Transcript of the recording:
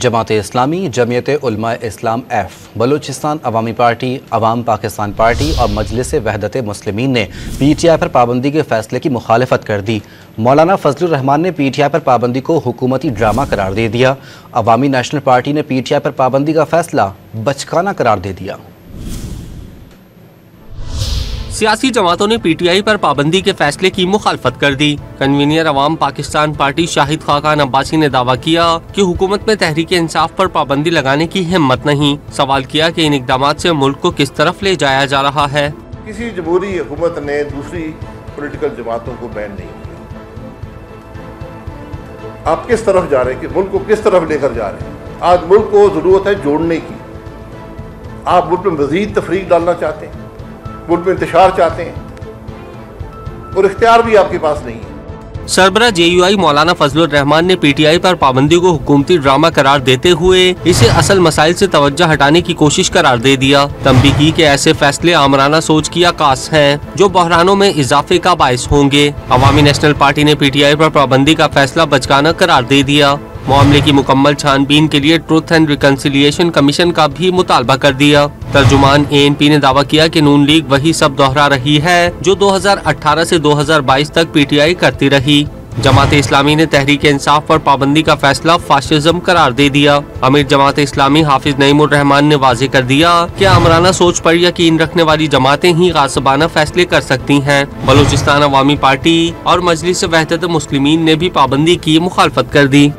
जमात इस्लामी, जमीयत उलमा इस्लाम F, Balochistan अवामी party, अवाम Pakistan party और मजलिस वहदत मुस्लिमीन ने PTI पर पाबंदी के फैसले की मुखालफत कर दी। मौलाना फजलुर रहमान ने PTI पर पाबंदी को हुकूमती ड्रामा करार दे दिया। अवामी नेशनल पार्टी ने PTI पर पाबंदी का फैसला बचकाना करार दे दिया। सियासी जमातों ने PTI पर पाबंदी के फैसले की मुखालफत कर दी। कन्वीनर अवाम पाकिस्तान पार्टी शाहिद खाकान अब्बासी ने दावा किया कि हुकूमत में तहरीक इंसाफ पर पाबंदी लगाने की हिम्मत नहीं। सवाल किया कि इन इक़दामात से मुल्क को किस तरफ ले जाया जा रहा है। किसी जमहूरी हुकूमत ने दूसरी पॉलिटिकल जमातों को बैन नहीं किया। आप किस तरफ जा रहे हैं कि मुल्क को किस तरफ लेकर जा रहे हैं? आज मुल्क को जरूरत है जोड़ने की। आप मुल्क में मजीद तफरीक डालना चाहते हैं, मुल्क में इंतशार चाहते हैं और इख्तियार भी आपके पास नहीं है। सरबरा JUI मौलाना फजलुर रहमान ने PTI पर पाबंदी को हुकूमती ड्रामा करार देते हुए इसे असल मसाइल से तवज्जो हटाने की कोशिश करार दे दिया। तंबीह की कि ऐसे फैसले आमराना सोच की अक्कास हैं जो बहरानों में इजाफे का बायस होंगे। अवामी नेशनल पार्टी ने PTI पर पाबंदी का फैसला बचकाना करार दे दिया। मामले की मुकम्मल छानबीन के लिए ट्रुथ एंड रिकंसिलिएशन कमीशन का भी मुतालबा कर दिया। तर्जुमान ANP ने दावा किया कि नून लीग वही सब दोहरा रही है जो 2018 से 2022 तक PTI करती रही। जमात इस्लामी ने तहरीक इंसाफ पर पाबंदी का फैसला फाशिज्म करार दे दिया। अमीर जमात इस्लामी हाफिज नईमुर रहमान ने वाज़ेह कर दिया कि आमराना सोच पर यकीन रखने वाली जमातें ही गासिबाना फैसले कर सकती हैं। बलूचिस्तान अवामी पार्टी और मजलिस वहदत मुस्लिमीन ने भी पाबंदी की मुखालफत कर दी।